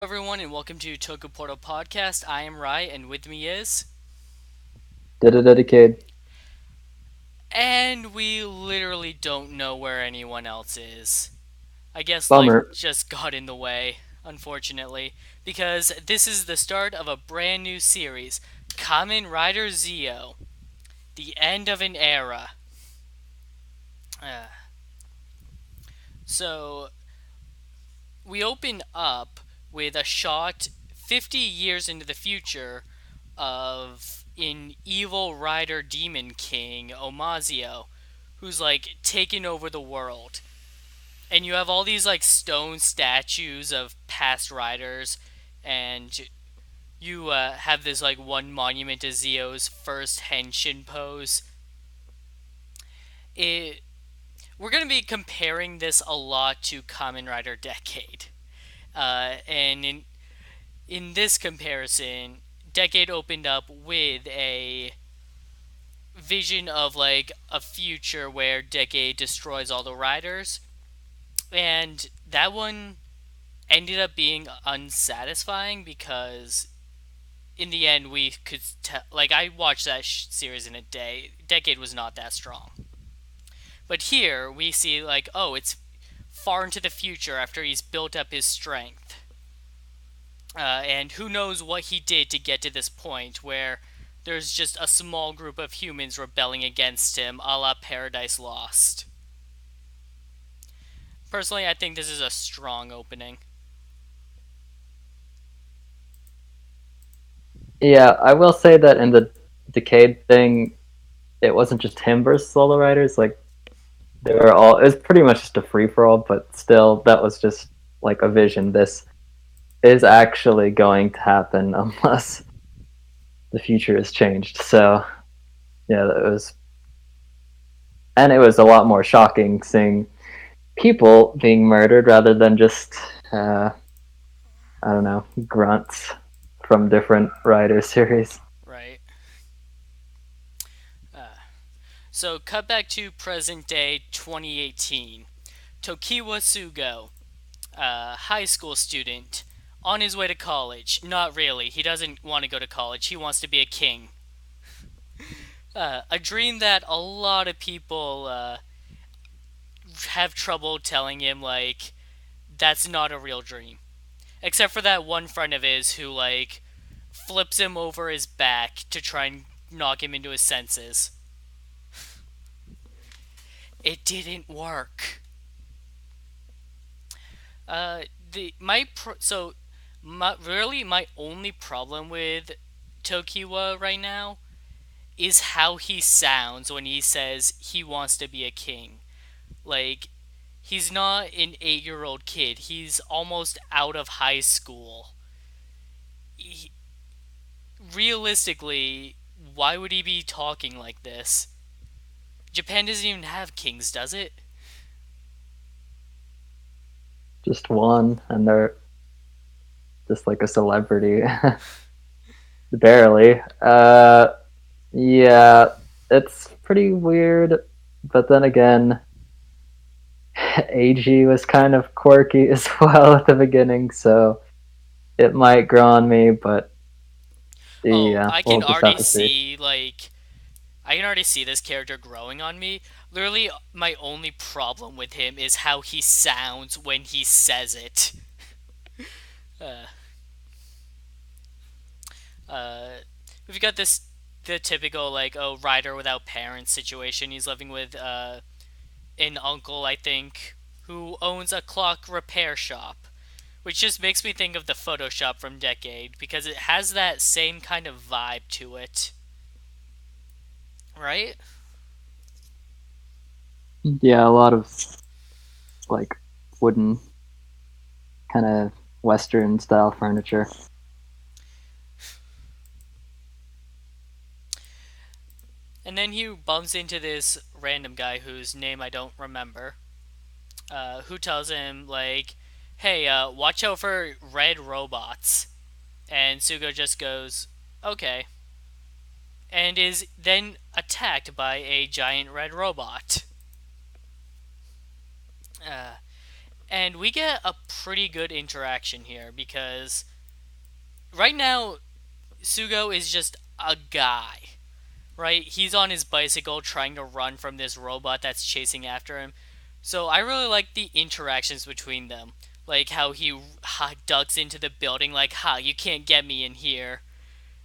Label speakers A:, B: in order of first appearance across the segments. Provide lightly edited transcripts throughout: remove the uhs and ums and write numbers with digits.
A: Everyone, and welcome to Toku Portal Podcast. I am Rai, and with me is.
B: Did a dedicate
A: And we literally don't know where anyone else is. I guess life
B: bummer.
A: just got in the way, unfortunately, because this is the start of a brand new series, Kamen Rider Zi-O, the end of an era. Uh, so, we open up with a shot 50 years into the future of an evil rider demon king, Omazio, who's like taken over the world. And you have all these like stone statues of past riders, and you have this like one monument to Zio's first henshin pose. It, we're going to be comparing this a lot to Kamen Rider Decade. And in this comparison, Decade opened up with a vision of like a future where Decade destroys all the riders, and that one ended up being unsatisfying because in the end we could tell. Like I watched that series in a day. Decade was not that strong, but here we see like it's far into the future after he's built up his strength. And who knows what he did to get to this point where there's just a small group of humans rebelling against him, a la Paradise Lost. Personally, I think this is a strong opening.
B: Yeah, I will say that in the Decade thing, it wasn't just him versus all the writers. Like they were all. It was pretty much just a free for all, but still, that was just like a vision. This is actually going to happen unless the future has changed. So yeah, it was, and it was a lot more shocking seeing people being murdered rather than just uh, I don't know, grunts from different writer series.
A: Right. Uh, so, cut back to present day 2018. Tokiwa Sugo, a high school student, on his way to college. Not really. He doesn't want to go to college. He wants to be a king. A dream that a lot of people have trouble telling him, like, that's not a real dream. Except for that one friend of his who, like, flips him over his back to try and knock him into his senses. It didn't work. Uh, the my pro- so my really my only problem with Tokiwa right now is how he sounds when he says he wants to be a king. Like he's not an 8-year-old kid. He's almost out of high school. He, realistically, why would he be talking like this? Japan doesn't even have kings, does it?
B: Just one, and they're just like a celebrity. Barely. Yeah, it's pretty weird. But then again, AG was kind of quirky as well at the beginning, so it might grow on me. But
A: Oh,
B: yeah,
A: I can
B: we'll just have
A: already
B: to see.
A: see like I can already see this character growing on me. Literally, my only problem with him is how he sounds when he says it. Uh, uh, we've got this the typical like rider without parents situation. He's living with an uncle, I think, who owns a clock repair shop, which just makes me think of the Photoshop from Decade because it has that same kind of vibe to it, right?
B: Yeah, a lot of like wooden kind of Western style furniture.
A: And then he bumps into this random guy whose name I don't remember, who tells him like, "Hey, watch out for red robots." And Sugo just goes, "Okay," and is then attacked by a giant red robot. Uh, And we get a pretty good interaction here because right now Sugo is just a guy, right? He's on his bicycle trying to run from this robot that's chasing after him. So I really like the interactions between them. Like how he ducks into the building, like, ha, you can't get me in here.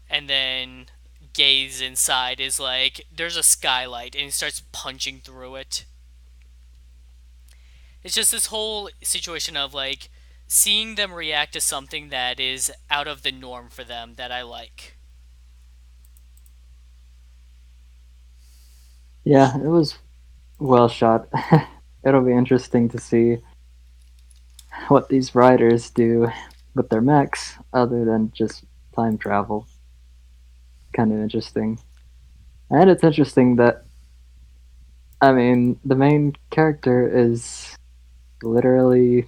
A: And then Gaze inside is like, there's a skylight, and he starts punching through it. It's just this whole situation of like seeing them react to something that is out of the norm for them that I like.
B: Yeah, it was well shot. It'll be interesting to see what these riders do with their mechs other than just time travel. Kind of interesting. And it's interesting that, I mean, the main character is literally,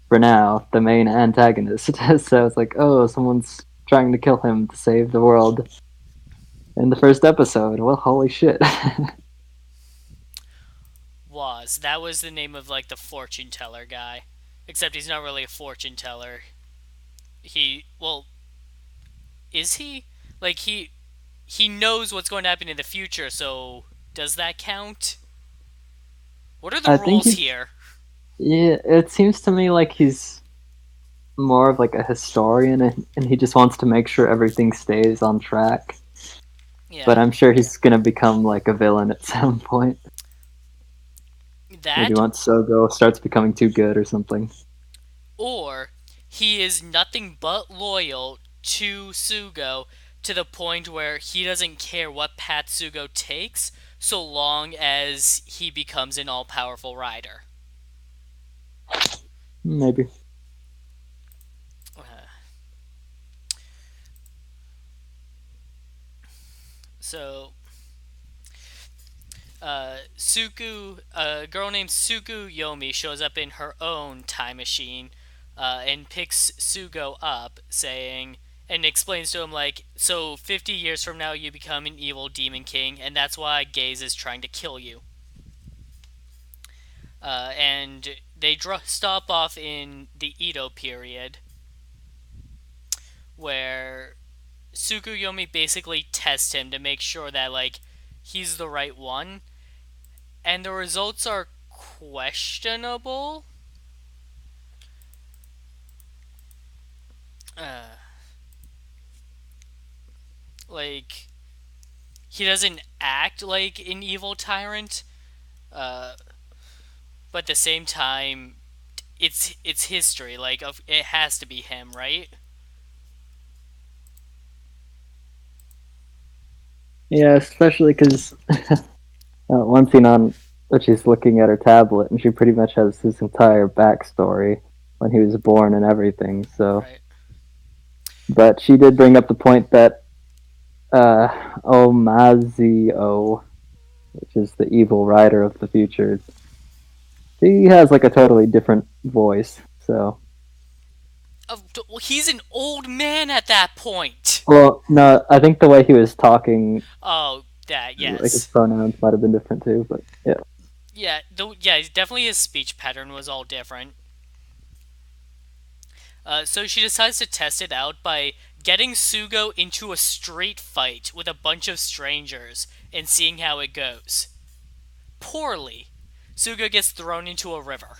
B: for now, the main antagonist. So it's like, oh, someone's trying to kill him to save the world in the first episode. Well, holy shit.
A: That was the name of like the fortune teller guy. Except he's not really a fortune teller. Well, is he? Like he knows what's going to happen in the future, so does that count? What are the
B: I think
A: rules
B: he's,
A: here?
B: yeah, it seems to me like he's more of like a historian and he just wants to make sure everything stays on track. But
A: Yeah.
B: I'm sure he's gonna become like a villain at some point. Maybe
A: That
B: once Sogo starts becoming too good or something.
A: or he is nothing but loyal to Sugo to the point where he doesn't care what path Sugo takes so long as he becomes an all-powerful rider.
B: Maybe.
A: Uh, so a girl named Suku Yomi shows up in her own time machine and picks Sugo up, saying, and explains to him, like, so 50 years from now you become an evil demon king, and that's why Gaze is trying to kill you. And they stop off in the Edo period, where Sukuyomi basically tests him to make sure that, like, he's the right one, and the results are questionable. Uh, like, he doesn't act like an evil tyrant, uh, but at the same time, it's history. Like, it has to be him, right?
B: Yeah, especially because one scene on which she's looking at her tablet and she pretty much has his entire backstory when he was born and everything. So,
A: Right.
B: but she did bring up the point that uh, Omazio, which is the evil rider of the future, he has like a totally different voice. So,
A: He's an old man at that point.
B: well, no, I think the way he was talking,
A: Oh, that
B: like his
A: yes.
B: pronouns might have been different too. But yeah,
A: Yeah, definitely his speech pattern was all different. So she decides to test it out by getting Sugo into a street fight with a bunch of strangers and seeing how it goes. Poorly. Sugo gets thrown into a river.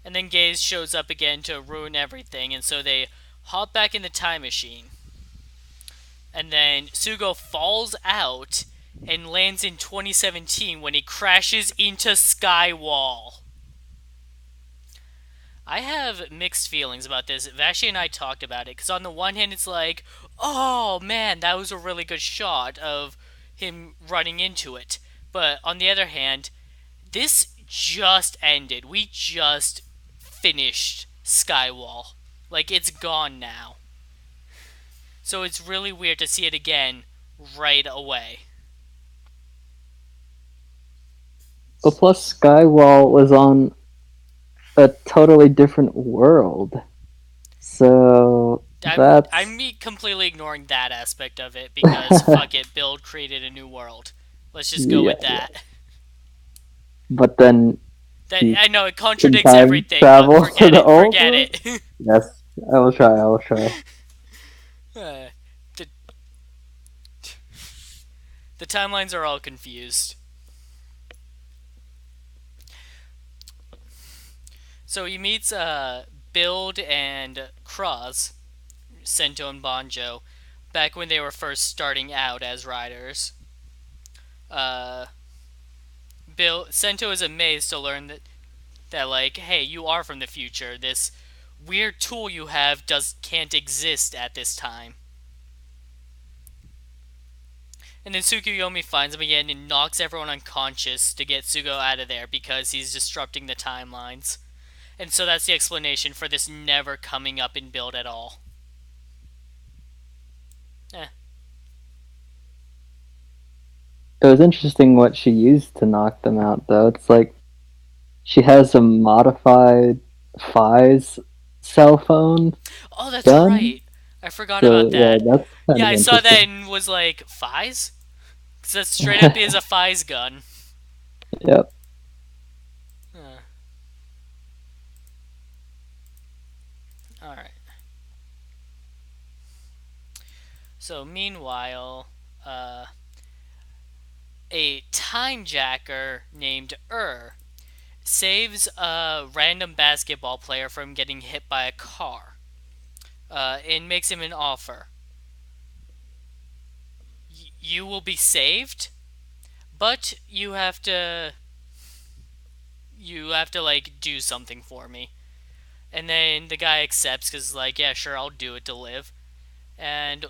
A: And then Gaze shows up again to ruin everything, and so they hop back in the time machine. And then Sugo falls out and lands in 2017 when he crashes into Skywall. I have mixed feelings about this. Vashi and I talked about it because on the one hand, it's like, oh man, that was a really good shot of him running into it. But on the other hand, this just ended. We just finished Skywall. Like, it's gone now. So it's really weird to see it again right away.
B: but plus Skywall was on a totally different world. So
A: I'm
B: that's
A: completely ignoring that aspect of it because fuck it, Bill created a new world. Let's just go
B: Yeah,
A: with
B: yeah.
A: that.
B: But then
A: That
B: he
A: I know it
B: can
A: contradicts
B: time
A: everything, but
B: travel to
A: forget
B: the
A: it.
B: old
A: Forget
B: world.
A: it.
B: Yes, I will try. I will try.
A: Uh, the the timelines are all confused. So he meets Build and Cross, Sento and Banjo, back when they were first starting out as riders. Uh, Bill Sento is amazed to learn that like, hey, you are from the future. This weird tool you have does can't exist at this time. And then Tsukuyomi finds him again and knocks everyone unconscious to get Sugo out of there because he's disrupting the timelines. And so that's the explanation for this never coming up in Build at all. Eh.
B: It was interesting what she used to knock them out, though. It's like she has a modified Fi's cell phone
A: Oh, that's
B: gun.
A: right. I forgot
B: So
A: about
B: yeah,
A: that.
B: that's kind
A: Yeah,
B: of
A: I saw that
B: interesting.
A: and was like, Fies? Because that straight up is a Fies gun.
B: Yep.
A: Huh. Alright. So, meanwhile, uh, a time jacker named saves a random basketball player from getting hit by a car and makes him an offer. You will be saved, but you have to like do something for me. And then the guy accepts because like, yeah, sure, I'll do it to live. And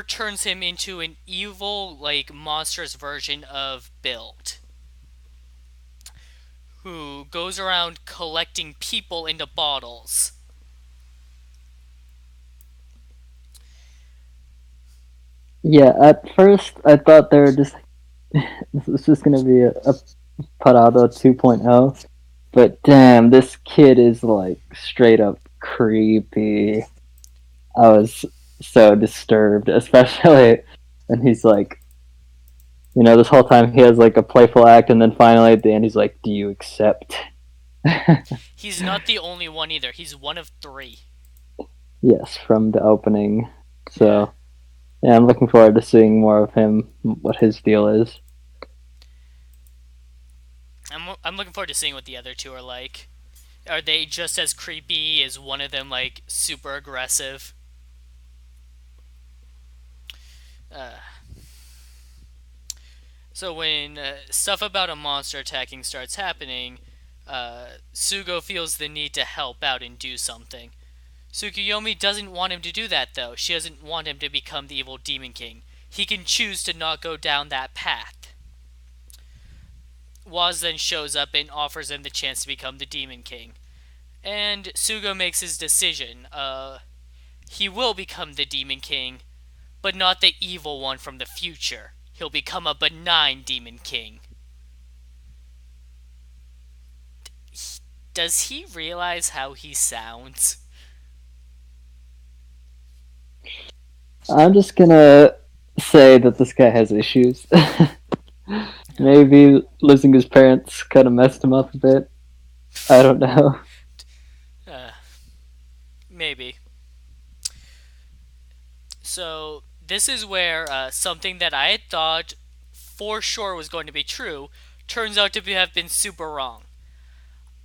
A: turns him into an evil, like monstrous version of Build, who goes around collecting people into bottles.
B: Yeah, at first I thought they were just this was just gonna be a Parado 2.0, but damn, this kid is like straight up creepy. I was so disturbed, especially when he's like, this whole time he has like a playful act, and then finally at the end he's like, "Do you accept?"
A: He's not the only one either. He's one of three.
B: Yes, from the opening.
A: Yeah.
B: So yeah, I'm looking forward to seeing more of him, what his deal is.
A: I'm looking forward to seeing what the other two are like. Are they just as creepy? Is one of them like super aggressive? Uh, so when stuff about a monster attacking starts happening, Sugo feels the need to help out and do something. Tsukuyomi doesn't want him to do that though. She doesn't want him to become the evil Demon King. He can choose to not go down that path. Waz then shows up and offers him the chance to become the Demon King. And Sugo makes his decision. He will become the Demon King, but not the evil one from the future. He'll become a benign Demon King. Does he realize how he sounds?
B: I'm just gonna say that this guy has issues.
A: Uh,
B: Maybe losing his parents kind of messed him up a bit. I don't know.
A: uh, maybe. So, this is where something that I had thought for sure was going to be true turns out to have been super wrong.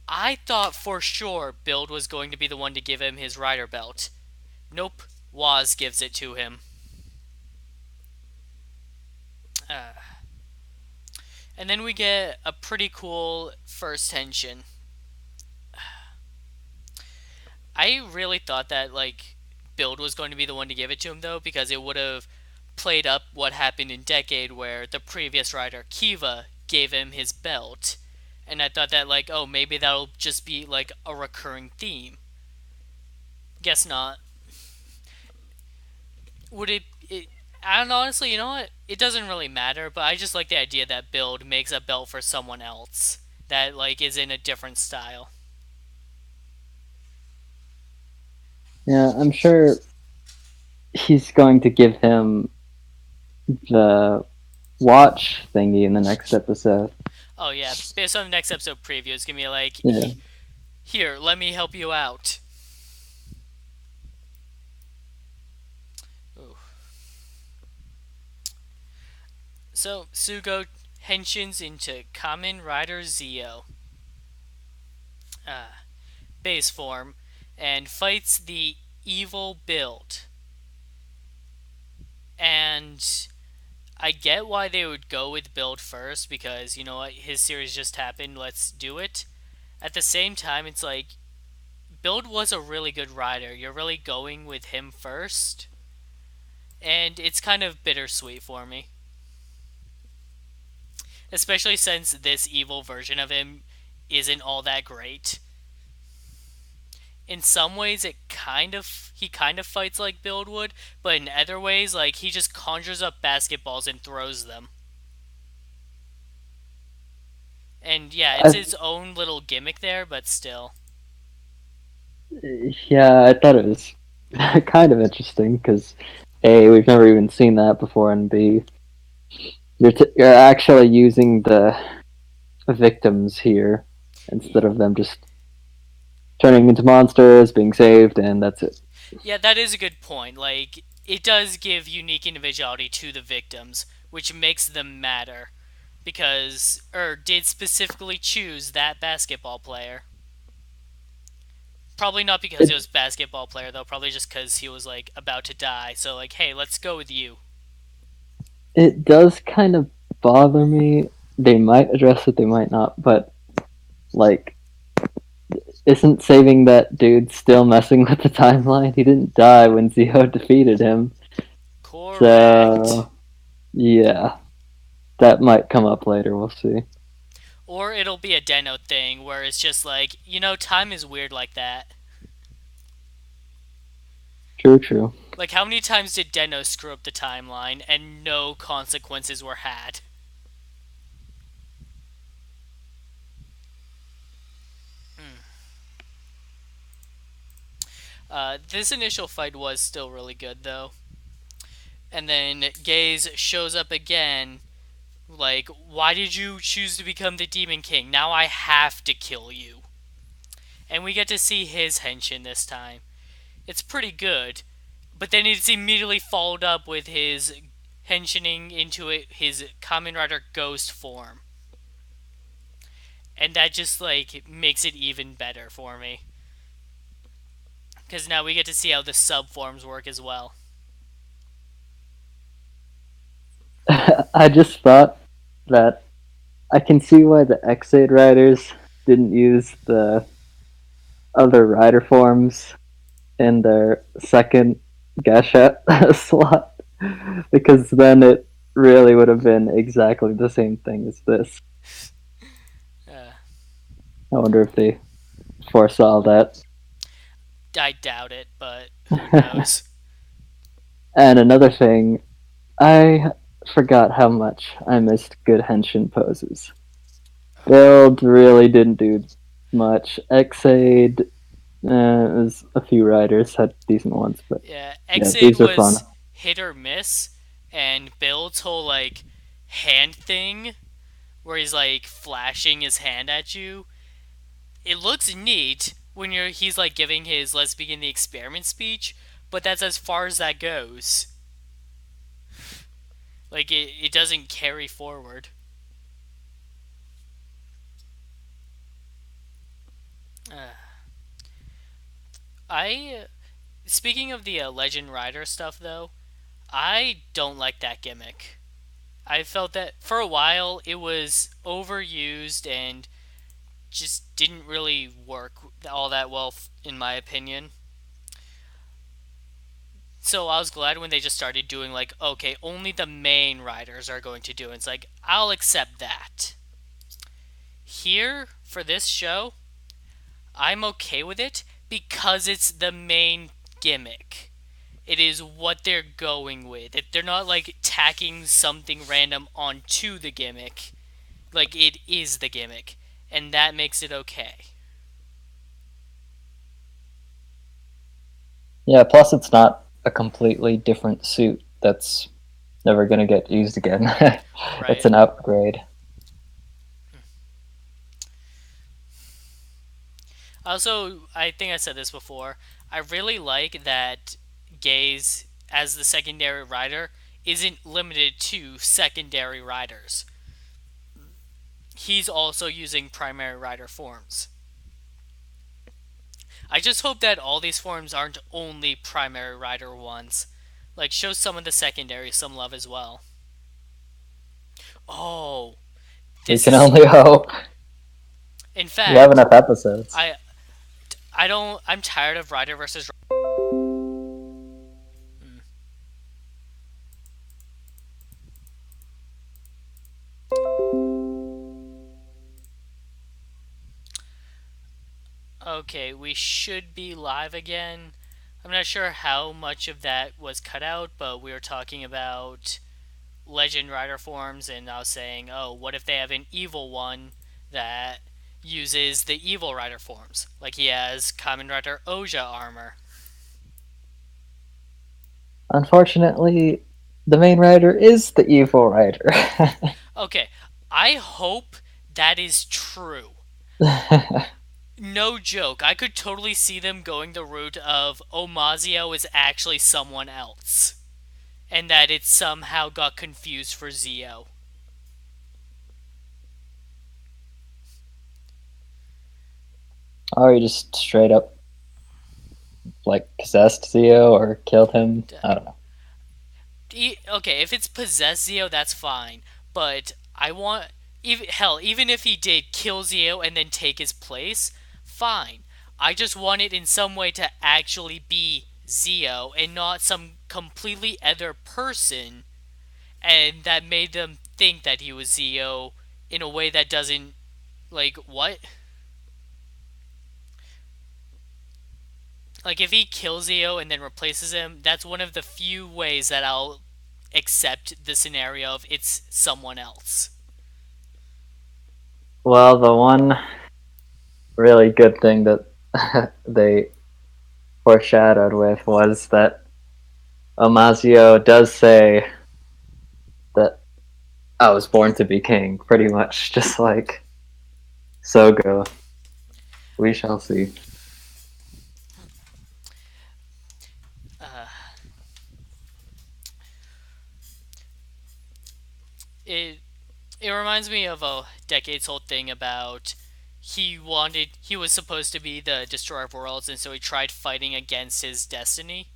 A: I thought for sure Build was going to be the one to give him his rider belt. Nope, Waz gives it to him. Uh, and then we get a pretty cool first tension. I really thought that like Build was going to be the one to give it to him though, because it would have played up what happened in Decade where the previous rider Kiva gave him his belt. And I thought that like, oh, maybe that'll just be like a recurring theme. Guess not. Would it and honestly, you know what? It doesn't really matter, but I just like the idea that Build makes a belt for someone else that like is in a different style.
B: Yeah, I'm sure he's going to give him the watch thingy in the next episode.
A: Oh yeah, based on the next episode preview, it's gonna be like,
B: Yeah.
A: here, let me help you out. Ooh. So Sugo henshins into Kamen Rider Zi-O, uh, base form, and fights the evil build. And I get why they would go with build first because you know what, his series just happened. Let's do it. At the same time, it's like build was a really good rider. You're really going with him first, and it's kind of bittersweet for me, especially since this evil version of him isn't all that great. In some ways, it kind of he kind of fights like Build would, but in other ways, like he just conjures up basketballs and throws them. And yeah, it's
B: I,
A: his own little gimmick there, but still.
B: yeah, I thought it was kind of interesting because A, we've never even seen that before, and B, you're actually using the victims here instead of them just turning into monsters, being saved, and that's it.
A: Yeah, that is a good point. Like, it does give unique individuality to the victims, which makes them matter. Because did specifically choose that basketball player. Probably not because it
B: It
A: was basketball player though, probably just because he was like about to die. So like, hey, let's go with you.
B: it does kind of bother me. They might address it, they might not, but like, isn't saving that dude still messing with the timeline? He didn't die when Zi-O defeated him,
A: Correct.
B: so yeah, that might come up later. We'll see.
A: Or it'll be a Deno thing where it's just like, time is weird like that.
B: True, true.
A: Like, how many times did Deno screw up the timeline and no consequences were had? This initial fight was still really good, though. And then Gaze shows up again, like, why did you choose to become the Demon King? Now I have to kill you. And we get to see his henshin this time. It's pretty good, but then it's immediately followed up with his henshining into his Kamen Rider Ghost form. And that just, like, makes it even better for me. Because now we get to see how the sub forms work as well.
B: I just thought that I can see why the X8 riders didn't use the other rider forms in their second Gashat slot because then it really would have been exactly the same thing as this.
A: Uh,
B: I wonder if they foresaw that.
A: I doubt it, but who knows?
B: And another thing, I forgot how much I missed good henshin poses. Build really didn't do much. Xaid, was a few riders had decent ones, but
A: Yeah,
B: yeah,
A: Xaid
B: these are fun.
A: was hit or miss, and Build's whole, like, hand thing, where he's, like, flashing his hand at you, it looks neat when he's, like, giving his let's begin the experiment speech, but that's as far as that goes. Like, it doesn't carry forward. Uh, I Speaking of the Legend Rider stuff, though, I don't like that gimmick. I felt that for a while it was overused and just didn't really work all that well, in my opinion. So I was glad when they just started doing, like, okay, only the main riders are going to do it. It's like, I'll accept that. Here, for this show, I'm okay with it because it's the main gimmick. It is what they're going with. They're not like tacking something random onto the gimmick. Like, it is the gimmick, and that makes it okay.
B: Yeah, plus it's not a completely different suit. That's never gonna get used again. It's
A: right?
B: an upgrade.
A: Also, I think I said this before. I really like that Gaze, as the secondary rider, isn't limited to secondary riders. He's also using primary rider forms. I just hope that all these forms aren't only primary rider ones. Like, show some of the secondary some love as well. Oh,
B: We
A: this
B: can
A: is.
B: only hope.
A: In
B: We have
A: fact,
B: enough episodes.
A: I I don't. I'm tired of rider versus. Okay, we should be live again. I'm not sure how much of that was cut out, but we were talking about Legend Rider forms, and I was saying, oh, what if they have an evil one that uses the evil Rider forms? Like he has Kamen Rider Oja armor.
B: Unfortunately, the main rider is the evil rider.
A: Okay, I hope that is true. No joke, I could totally see them going the route of Omazio is actually someone else, and that it somehow got confused for Zi-O.
B: Or he just straight up like possessed Zi-O or killed him. I don't know.
A: Okay, if it's possessed Zi-O, that's fine. But I want, even hell, even if he did kill Zi-O and then take his place, fine. I just want it in some way to actually be Zi-O and not some completely other person, and that made them think that he was Zi-O in a way that doesn't, like, what? Like, if he kills Zi-O and then replaces him, that's one of the few ways that I'll accept the scenario of it's someone else.
B: Well, the one really good thing that they foreshadowed with was that Omazio does say that I was born to be king, pretty much, just like Sogo. We shall see.
A: Uh, it it reminds me of a decades old thing about he was supposed to be the destroyer of worlds, and so he tried fighting against his destiny,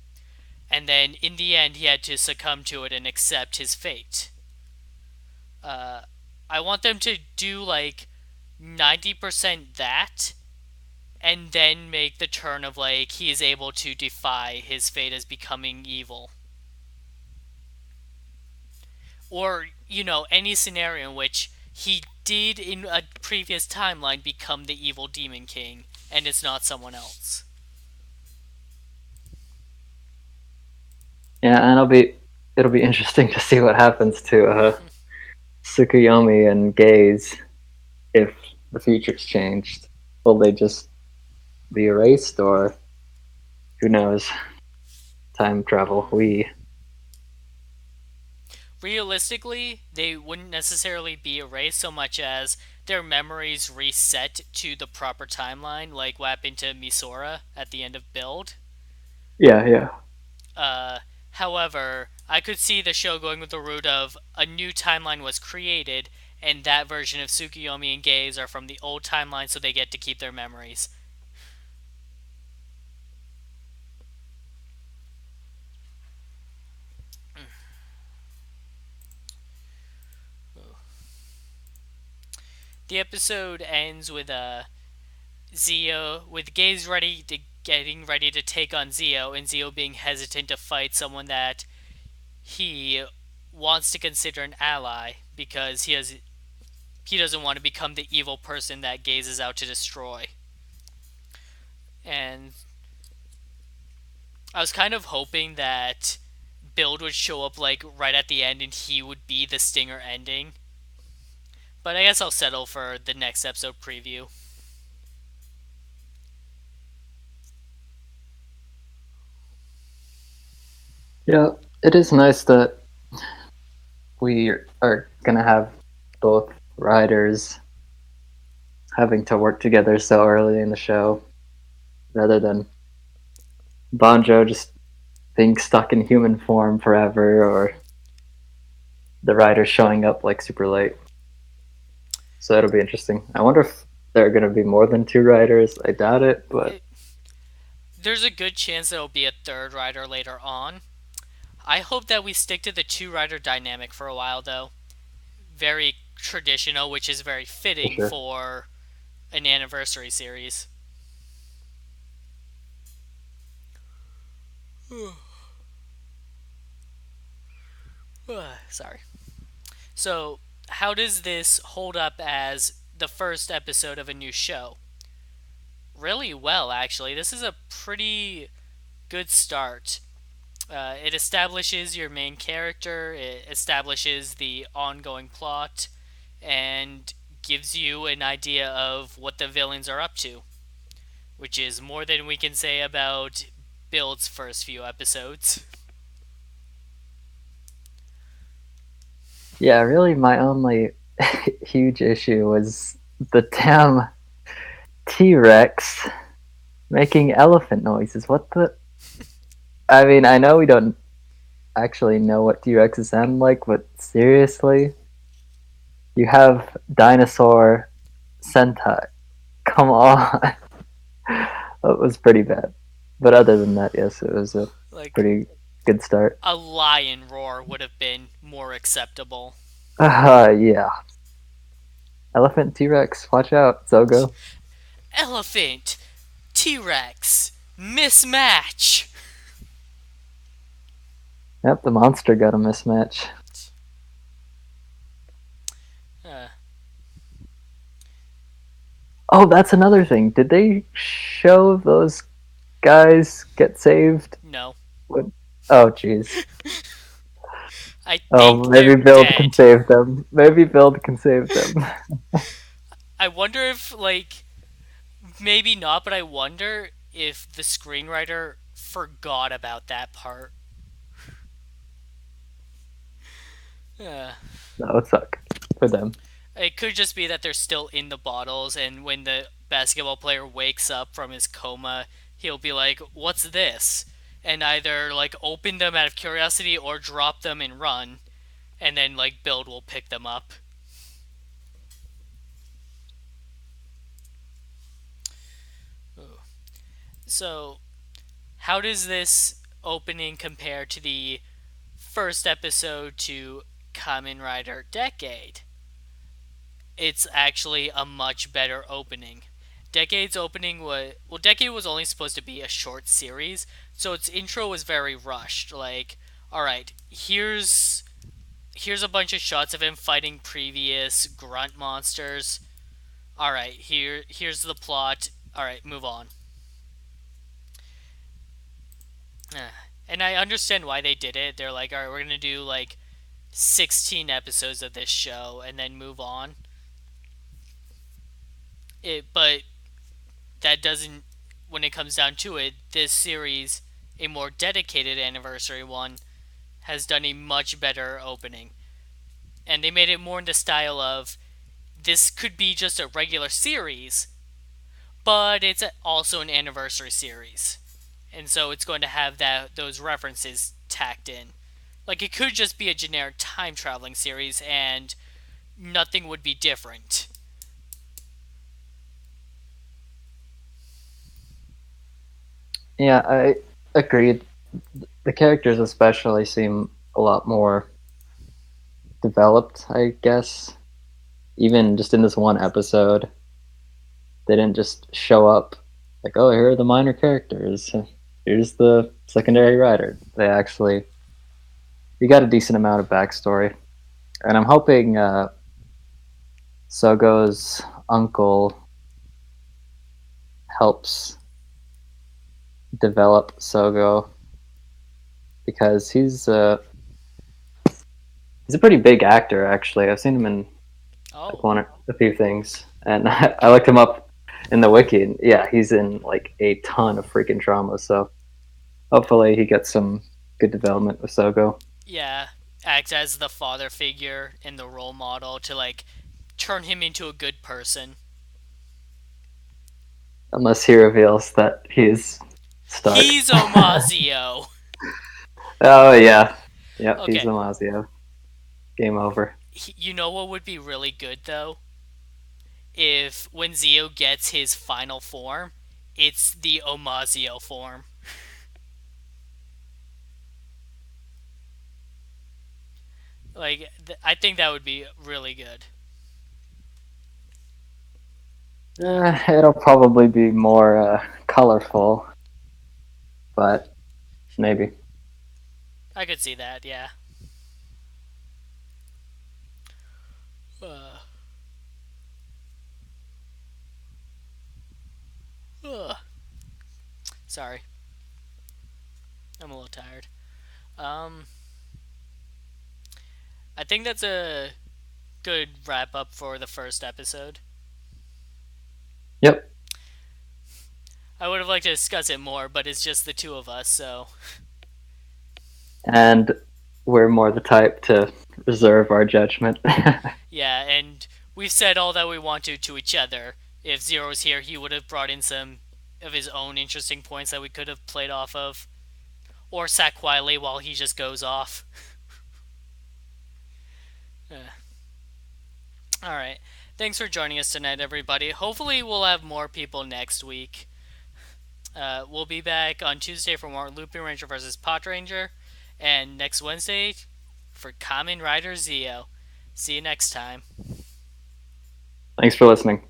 A: and then in the end he had to succumb to it and accept his fate. uh, I want them to do like 90% that, and then make the turn of like he is able to defy his fate as becoming evil, or any scenario in which he did in a previous timeline become the evil demon king and it's not someone else.
B: Yeah, and it'll be interesting to see what happens to Tsukuyomi and Gaze if the future's changed. Will they just be erased, or who knows? Time travel. We
A: Realistically, they wouldn't necessarily be erased so much as their memories reset to the proper timeline, like what happened to Misora at the end of Build.
B: Yeah, yeah.
A: Uh, However, I could see the show going with the route of a new timeline was created, and that version of Tsukuyomi and Gaze are from the old timeline, so they get to keep their memories. The episode ends with Zi-O, with Gaze getting ready to take on Zi-O, and Zi-O being hesitant to fight someone that he wants to consider an ally because he doesn't want to become the evil person that Gaze is out to destroy. And I was kind of hoping that Build would show up like right at the end and he would be the stinger ending. But I guess I'll settle for the next episode preview.
B: Yeah, it is nice that we are gonna have both riders having to work together so early in the show, rather than Banjo just being stuck in human form forever, or the rider showing up like super late. So it'll be interesting. I wonder if there are gonna be more than two riders. I doubt it, but
A: It, there's a good chance there'll be a third rider later on. I hope that we stick to the two rider dynamic for a while, though. Very traditional, which is very
B: for
A: fitting
B: sure.
A: for an anniversary series. Sorry. So, how does this hold up as the first episode of a new show? Really well, actually. This is a pretty good start. It establishes your main character, it establishes the ongoing plot, and gives you an idea of what the villains are up to, which is more than we can say about Build's first few episodes.
B: Yeah, really, my only huge issue was the damn T Rex making elephant noises. What the? I mean, I know we don't actually know what T Rexes sound like, but seriously, you have dinosaur Sentai. Come on, that was pretty bad. But other than that, yes, it was a
A: Like,
B: pretty good start.
A: a lion roar would have been more acceptable.
B: Yeah, elephant T Rex, watch out, Zogo.
A: Elephant! T Rex! Mismatch!
B: Yep, the monster got a mismatch.
A: Uh,
B: Oh, that's another thing. Did they show those guys get saved?
A: no.
B: What? Oh, jeez.
A: I
B: Oh,
A: think they're
B: maybe Build can
A: dead.
B: save them. Maybe Build can save them.
A: I wonder if, like, maybe not, but I wonder if the screenwriter forgot about that part. Uh,
B: That would suck for them.
A: it could just be that they're still in the bottles, and when the basketball player wakes up from his coma, he'll be like, "What's this?" And either like open them out of curiosity or drop them and run, and then like Build will pick them up. So, how does this opening compare to the first episode to Kamen Rider Decade? It's actually a much better opening. Decade's opening was, well, Decade was only supposed to be a short series, so its intro was very rushed. Like, all right, here's a bunch of shots of him fighting previous grunt monsters. All right, here's the plot. All right, move on. And I understand why they did it. They're like, all right, we're gonna do like 16 episodes of this show and then move on. But that doesn't. When it comes down to it, this series, a more dedicated anniversary one, has done a much better opening, and they made it more in the style of this could be just a regular series, but it's also an anniversary series, and so it's going to have those references tacked in. Like it could just be a generic time traveling series, and nothing would be different.
B: Yeah, I agreed. The characters especially seem a lot more developed, I guess. Even just in this one episode, they didn't just show up like, oh, here are the minor characters. Here's the secondary writer. They actually, we got a decent amount of backstory. And I'm hoping Sogo's uncle helps develop Sogo, because he's a pretty big actor. Actually, I've seen him in like
A: Oh,
B: a few things, and I looked him up in the wiki. And yeah, he's in like a ton of freaking drama. So hopefully he gets some good development with Sogo.
A: yeah. acts as the father figure and the role model to like turn him into a good person.
B: Unless he reveals that he's Stark.
A: He's Omazio.
B: Oh yeah, yep, he's
A: Okay,
B: Amazio. Game over.
A: you know what would be really good though? If when Zio gets his final form, it's the Omazio form. Like, I think that would be really good. Uh,
B: It'll probably be more colorful, but maybe.
A: I could see that, yeah. Uh, uh, sorry, I'm a little tired. Um, I think that's a good wrap up for the first episode.
B: Yep.
A: I would have liked to discuss it more, but it's just the two of us, so
B: And we're more the type to reserve our judgment.
A: yeah. And we've said all that we want to each other. If Zero was here, he would have brought in some of his own interesting points that we could have played off of, or sat quietly while he just goes off. Uh, all right. Thanks for joining us tonight, everybody. Hopefully, we'll have more people next week. We'll be back on Tuesday for more Looping Ranger versus Pot Ranger, and next Wednesday for Kamen Rider Zi-O. See you next time.
B: Thanks for listening.